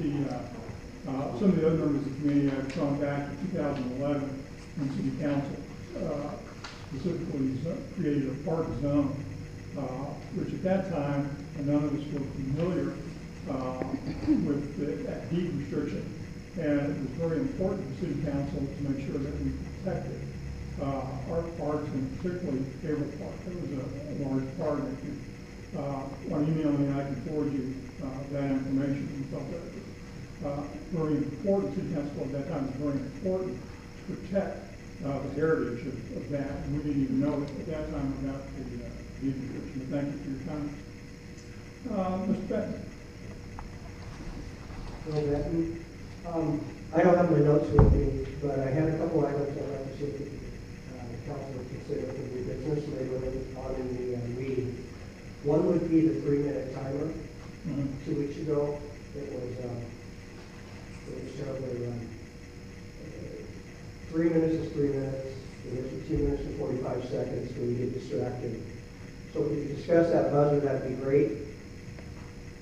some of the other members of the committee have gone back to 2011 when City Council specifically created a park zone, which at that time none of us were familiar with that deed restriction, and it was very important to City Council to make sure that we protected our parks, and particularly Cable Park. It was a large part of it. On email me, I can forward you that information. We felt that it was very important. City Council at that time was very important to protect the heritage of that. And we didn't even know it at that time about the deed restriction. Thank you for your time. Mr. Beckman. Hello, Beckman. I don't have my notes with me, but I had a couple items I'd like to see if the council would consider for the business later on in the meeting. One would be the 3-minute timer. 2 weeks ago, it was terribly 3 minutes is 3 minutes. It is 2 minutes and 45 seconds when you get distracted. So if you could discuss that buzzer, that'd be great.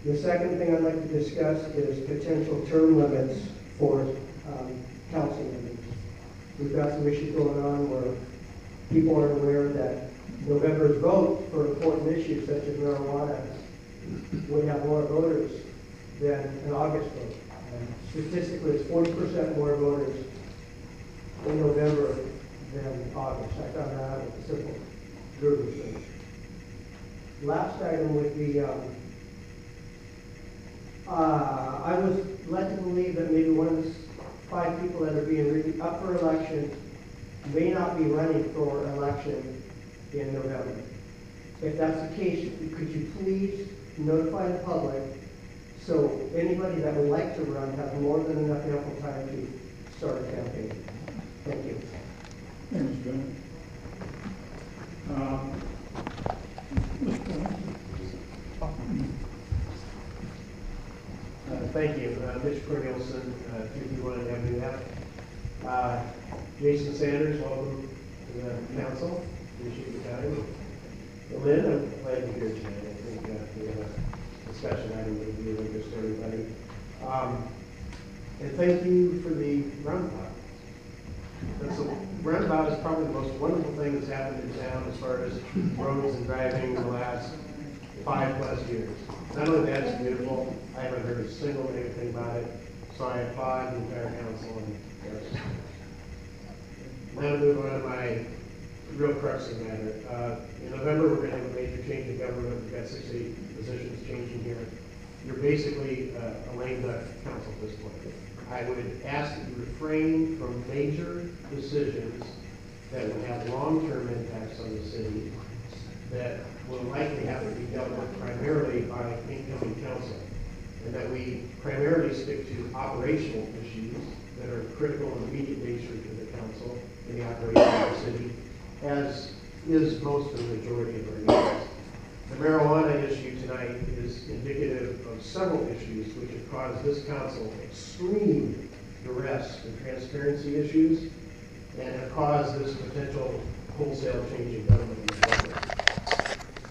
The second thing I'd like to discuss is potential term limits for council members. We've got some issues going on where people aren't aware that November's vote for important issues such as marijuana would have more voters than an August vote. Statistically, it's 40% more voters in November than August. I found that out with a simple Google search. Last item would be, I was led to believe that maybe one of the 5 people that are being up for election may not be running for election in November. If that's the case, could you please notify the public so anybody that would like to run has more than enough ample time to start a campaign? Thank you. Thanks, Ben. Thank you. Mitch Cornelison, 51 Avenue F. Jason Sanders, welcome to the council. Appreciate your time. Lynn, I'm glad you're here tonight. I think we have a discussion item that would be of interest to everybody. And thank you for the roundabout. Roundabout is probably the most wonderful thing that's happened in town as far as roads and driving in the last 5+ years. Not only that, it's beautiful. I haven't heard a single negative thing about it, so I applaud the entire council. Now to move on to my real crux of the matter. In November, we're going to have a major change in government. We've got 60 positions changing here. You're basically a lame duck council at this point. I would ask that you refrain from major decisions that will have long-term impacts on the city that will likely have to be dealt with primarily by incoming council, and that we primarily stick to operational issues that are critical and immediate nature to the council and the operation of the city, as is most of the majority of our meetings. The marijuana issue tonight is indicative of several issues which have caused this council extreme duress and transparency issues and have caused this potential wholesale change in government.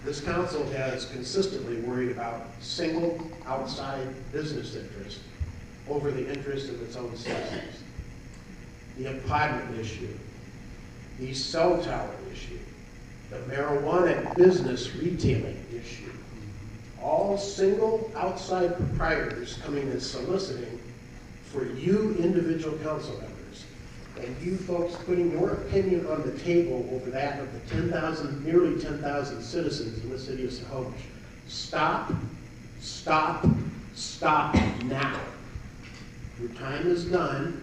This council has consistently worried about single outside business interest over the interest of its own citizens. The apartment issue, the cell tower issue, the marijuana business retailing issue, all single outside proprietors coming and soliciting for you individual council members, and you folks putting your opinion on the table over that of the nearly 10,000 citizens in the city of Snohomish. Stop, stop, stop now. Your time is done.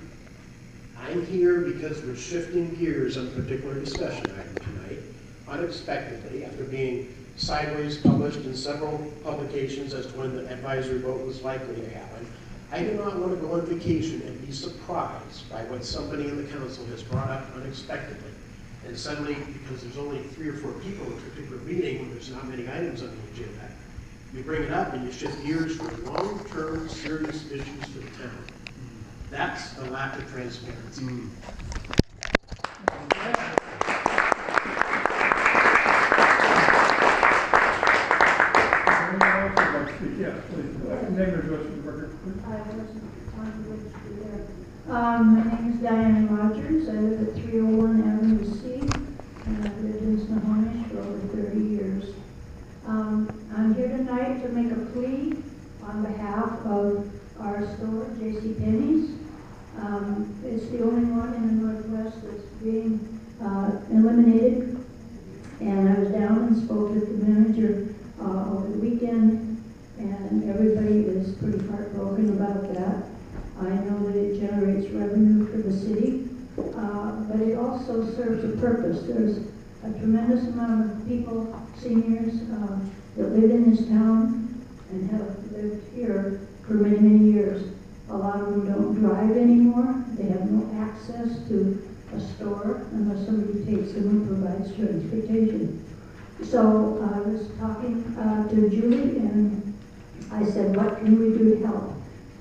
I'm here because we're shifting gears on a particular discussion item tonight, unexpectedly, after being sideways published in several publications as to when the advisory vote was likely to happen. I do not want to go on vacation and be surprised by what somebody in the council has brought up unexpectedly. And suddenly, because there's only 3 or 4 people in a particular meeting, when there's not many items on the agenda, you bring it up and you shift gears for long-term serious issues for the town. That's a lack of transparency. Yes, please. Name and address for the record, please. I wasn't on the registry there. My name is Diana Rogers. I live at 301 Avenue C, and I've lived in Snohomish for over 30 years. I'm here tonight to make a plea on behalf of our store, JCPenney's. It's the only one in the Northwest that's being eliminated. And I was down and spoke with the manager over the weekend, and everybody is pretty heartbroken about that. I know that it generates revenue for the city, but it also serves a purpose. There's a tremendous amount of people, seniors, that live in this town and have lived here for many, many years. A lot of them don't drive anymore. They have no access to a store unless somebody takes them and provides transportation. So I was talking to Julie, and I said, what can we do to help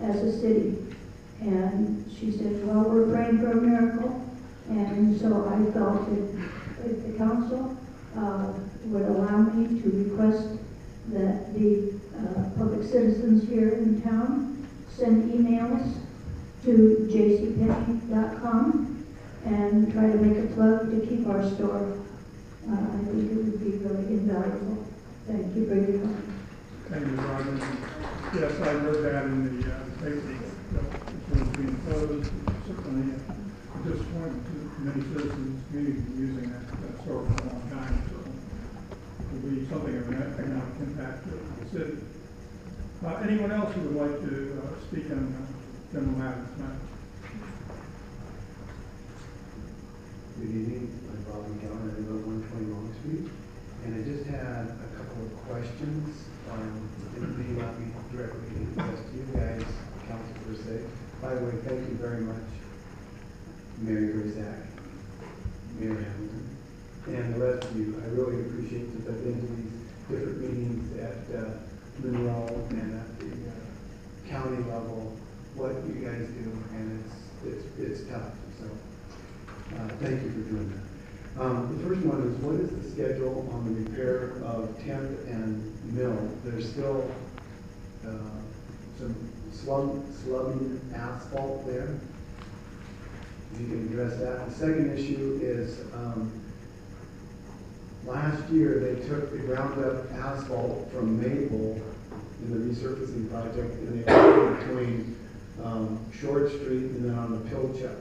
as a city? And she said, well, we're praying for a miracle. And so I felt that if the council would allow me to request that the public citizens here in town send emails to jcpenny.com and try to make a plug to keep our store. I think it would be really invaluable. Thank you for your time. Thank you, Ms. Rogers. Yes, I read that in the paper that it was being closed. Certainly disappointed to many citizens, community using that store for a long time. So it will be something of an economic impact to the city. Anyone else who would like to speak on general matters tonight? Good evening, I'm Bob McGowan, I live at 120 Long Street, and I just had a couple of questions. It may not be directly addressed to you guys, council per se. By the way, thank you very much, Mary Grzak, Mayor Hamilton, and the rest of you. I really appreciate that I've been to these different meetings at Monroe and at the county level, what you guys do, and it's tough. So thank you for doing that. The first one is, what is the schedule on the repair of 10th and Mill? There's still some slubbing asphalt there. If you can address that. The second issue is, last year they took the ground up asphalt from Maple in the resurfacing project, and they put it between Short Street and then on the Pilchuck.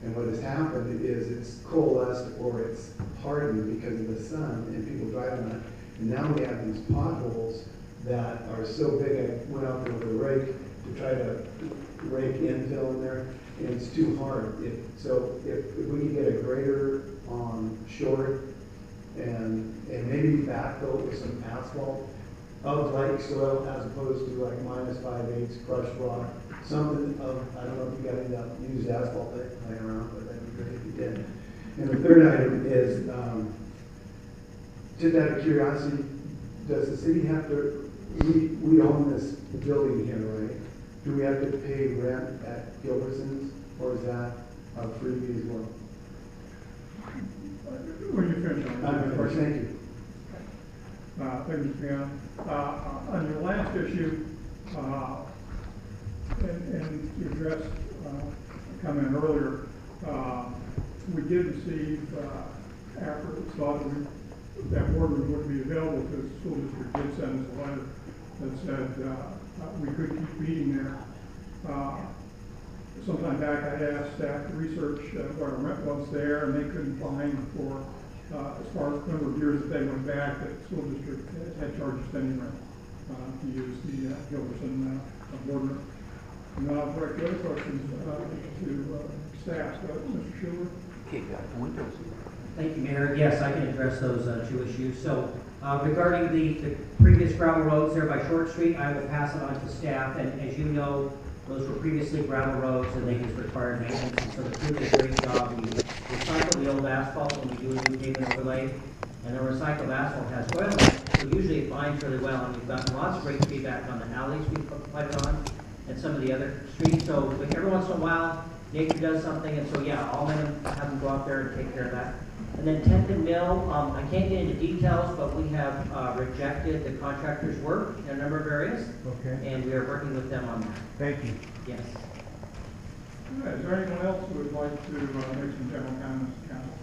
And what has happened is it's coalesced or it's hardened because of the sun and people drive on it. And now we have these potholes that are so big. I went out there with a rake to try to rake infill in there, and it's too hard. So if we could get a grader on Short and maybe backfill it with some asphalt of like soil as opposed to like -5/8 crushed rock. Something of, I don't know if you got any used asphalt laying around, but that'd be great if you did. And the third item is, just out of curiosity, does the city have to, we own this building here, right? Do we have to pay rent at Gilberson's, or is that a freebie as well? When you finish on that. Of course, thank you. Thank you, Mr. Piano. On your last issue, and to address a comment earlier, we did receive, after it was thought that ordinance wouldn't be available to the school district, did send us a letter that said we could keep meeting there. Sometime back I asked staff to research what our rent was there, and they couldn't find for as far as the number of years that they went back that the school district had charged us any rent to use the Gilberson boardroom. And then I'll direct the other questions to staff. Mr. Schuler? Thank you, Mayor. Yes, I can address those two issues. So regarding the previous gravel roads there by Short Street, I will pass it on to staff. And as you know, those were previously gravel roads and they just required maintenance. And so the crew did a great job. We recycle the old asphalt when we do a new pavement overlay. And the recycled asphalt has oil in it. So usually it binds really well. And we've gotten lots of great feedback on the alleys we've applied it on and some of the other streets. So every once in a while, nature does something, and so, yeah, I'll have them go out there and take care of that. And then 10th and Mill, I can't get into details, but we have rejected the contractor's work in a number of areas, Okay, and we are working with them on that. thank you. Yes. All right, is there anyone else who would like to make some general comments to council?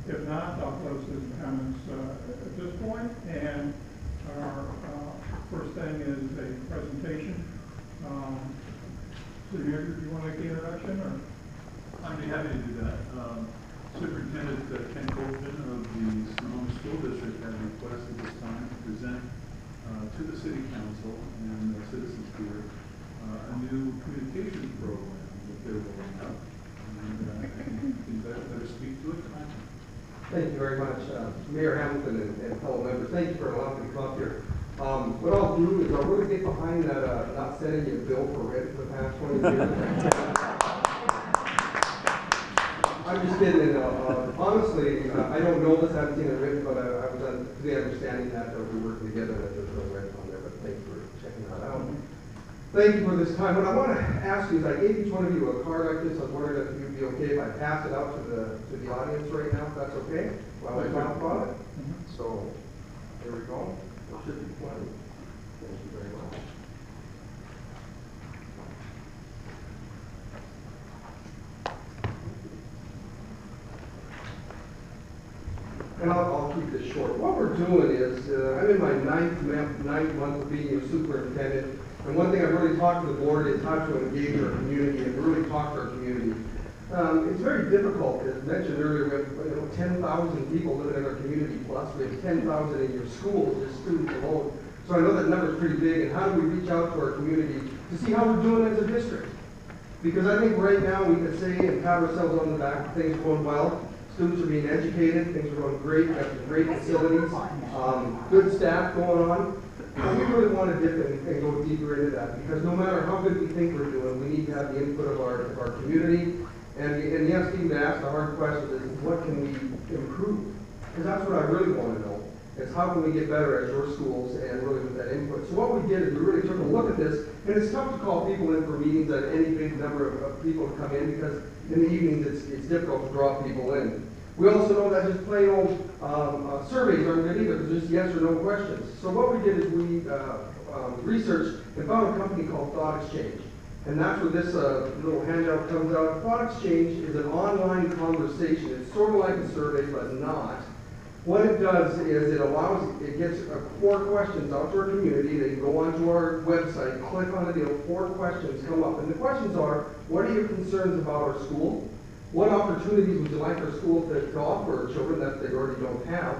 If not, I'll close the comments at this point, and our first thing is a presentation. City Manager, do you want to make the introduction, or? I'd be happy to do that. Superintendent Ken Colvin of the Sonoma School District has requested this time to present to the City Council and the citizens here a new communications program that they're rolling out. And I think you better speak to it tonight. Thank you very much, Mayor Hamilton and fellow members. Thank you for allowing me to come up here. What I'll do is I'll really get behind that not sending you a bill for rent for the past 20 years. I'm just kidding. Honestly, I don't know this. I haven't seen it written, but I was under the understanding that we work together and that there's no rent on there. But thanks for checking that out. Thank you for this time. What I want to ask you is, I gave each one of you a card like this. I was wondering if you'd be okay if I pass it out to the audience right now, if that's okay, while I talk about it. So, here we go. It should be plenty. Thank you very much. And I'll keep this short. What we're doing is, I'm in my ninth month of being a superintendent, and one thing I've really talked to the board is how to engage our community and really talk to our community. It's very difficult, as mentioned earlier, we have 10,000 people living in our community, plus we have 10,000 in your schools, just students alone. So I know that number is pretty big, and how do we reach out to our community to see how we're doing as a district? Because I think right now we can say and pat ourselves on the back, things are going well. Students are being educated, things are going great, we have great facilities, good staff going on. And we really want to dip in and go deeper into that, because no matter how good we think we're doing, we need to have the input of our community. And yes, Steve asked the hard question is, what can we improve? Because that's what I really want to know, is how can we get better at your schools and really with that input. So what we did is we really took a look at this, and it's tough to call people in for meetings at any big number of people to come in, because in the evenings it's difficult to draw people in. We also know that just plain old surveys aren't good either, it's just yes or no questions. So what we did is we researched and found a company called Thought Exchange. And that's where this little handout comes out. Thought Exchange is an online conversation. It's sort of like a survey, but not. What it does is it gets 4 questions out to our community. They can go onto our website, click on it, 4 questions come up. And the questions are, what are your concerns about our school? What opportunities would you like our school to offer our children that they already don't have?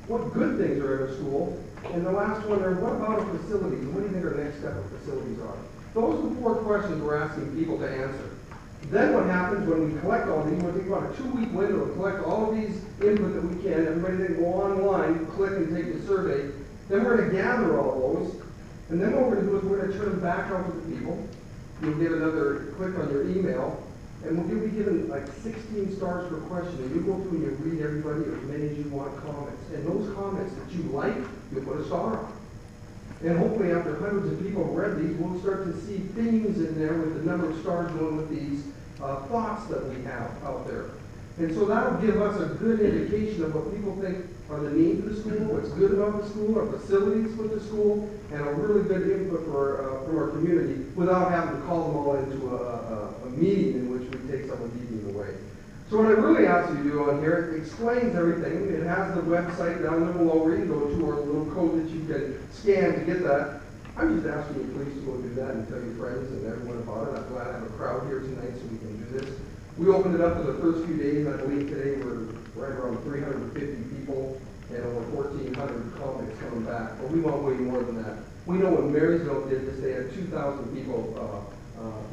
What good things are in our school? And the last one are, what about our facilities? What do you think our next step of facilities are? Those are the 4 questions we're asking people to answer. Then what happens when we collect all these, we're thinking about a 2-week window to collect all of these input that we can. Everybody then go online, click and take the survey. Then we're going to gather all those. And then what we're going to do is we're going to turn them back out to the people. You'll get another click on your email. And we'll be given like 16 stars per question, and you go through and you read everybody, as many as you want comments. And those comments that you like, you'll put a star on. And hopefully after hundreds of people have read these, we'll start to see themes in there with the number of stars going with these thoughts that we have out there. And so that'll give us a good indication of what people think are the needs of the school, what's good about the school, our facilities with the school, and a really good input from our community without having to call them all into a meeting in which we take someone's evening away. So what I really ask you to do on here, it explains everything. It has the website down there below where you can go to, or a little code that you can scan to get that. I'm just asking you please to go do that and tell your friends and everyone about it. I'm glad I have a crowd here tonight so we can do this. We opened it up for the first few days. I believe today we're right around 350 people and over 1,400 comments coming back. But we want way more than that. We know when Marysville did this, they had 2,000 people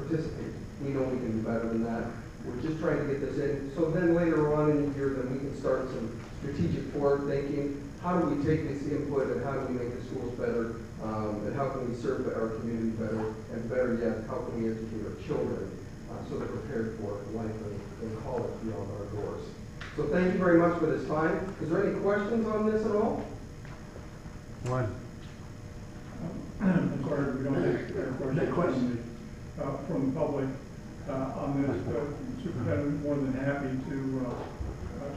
participate. We know we can do better than that. We're just trying to get this in. So then later on in the year, then we can start some strategic forward thinking. How do we take this input and how do we make the schools better? And how can we serve our community better? And better yet, how can we educate our children so they're prepared for life and college beyond our doors? So thank you very much for this time. Is there any questions on this at all? One. I'm sorry, we don't have questions. from the public on this, but Superintendent more than happy to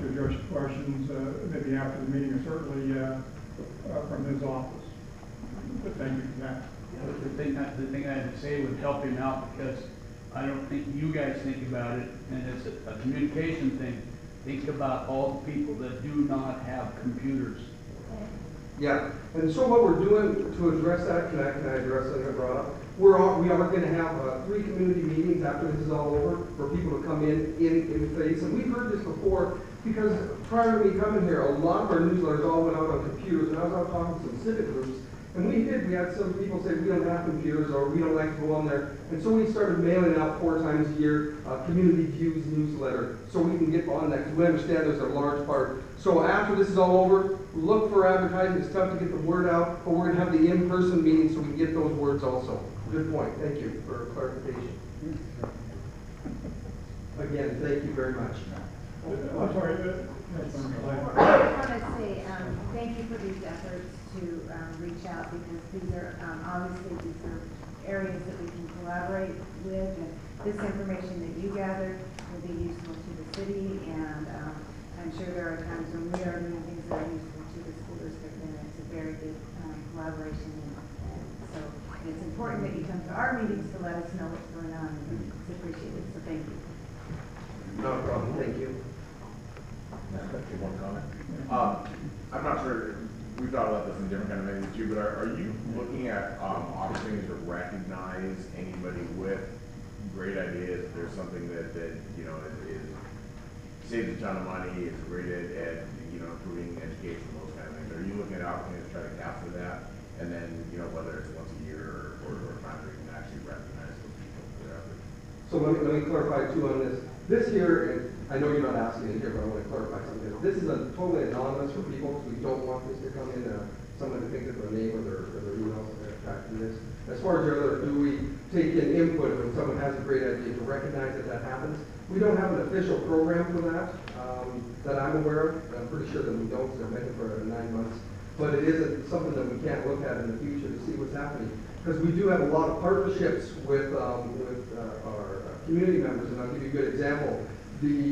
address questions, maybe after the meeting, or certainly from his office. But thank you for that. The thing I'd say would help him out, because I don't think you guys think about it, and it's a communication thing. Think about all the people that do not have computers. Yeah, and so what we're doing to address that, can I address something I brought up? We are going to have 3 community meetings after this is all over for people to come in face. And we've heard this before because prior to me coming here, a lot of our newsletters all went out on computers. And I was out talking to some civic groups, and we had some people say we don't have computers or we don't like to go on there. And so we started mailing out 4 times a year community views newsletter so we can get on that because we understand there's a large part. So after this is all over, look for advertising. It's tough to get the word out, but we're going to have the in-person meeting so we can get those words also. Good point. Thank you for clarification. Again, thank you very much. I'm sorry. I just want to say thank you for these efforts to reach out, because these are obviously areas that we can collaborate with, and this information that you gathered will be useful to the city, and I'm sure there are times when we are doing things that are useful to the school district, and it's a very good collaboration, and so it's important that you come to our meetings to let us know what's going on, and it's appreciated, so thank you. No problem. Thank you. One comment. I'm not sure, we've thought about this in different kind of ways too, but are you looking at opportunities to recognize anybody with great ideas? If there's something that you know is saves a ton of money, it's great at improving education, those kind of things. Are you looking at opportunities to try to capture that, and then whether it's once a year or time where you can actually recognize those people that are out there? So let me clarify too on this. This here, and I know you're not asking it here, but I want to clarify something. This is totally anonymous for people, because we don't want this to come in, someone to think that their name or their email are tracking this. As far as your other, do we take in input when someone has a great idea to recognize that happens? We don't have an official program for that, that I'm aware of. I'm pretty sure that we don't, because I've been here for 9 months. But it isn't something that we can't look at in the future to see what's happening. Because we do have a lot of partnerships with our community members, and I'll give you a good example. The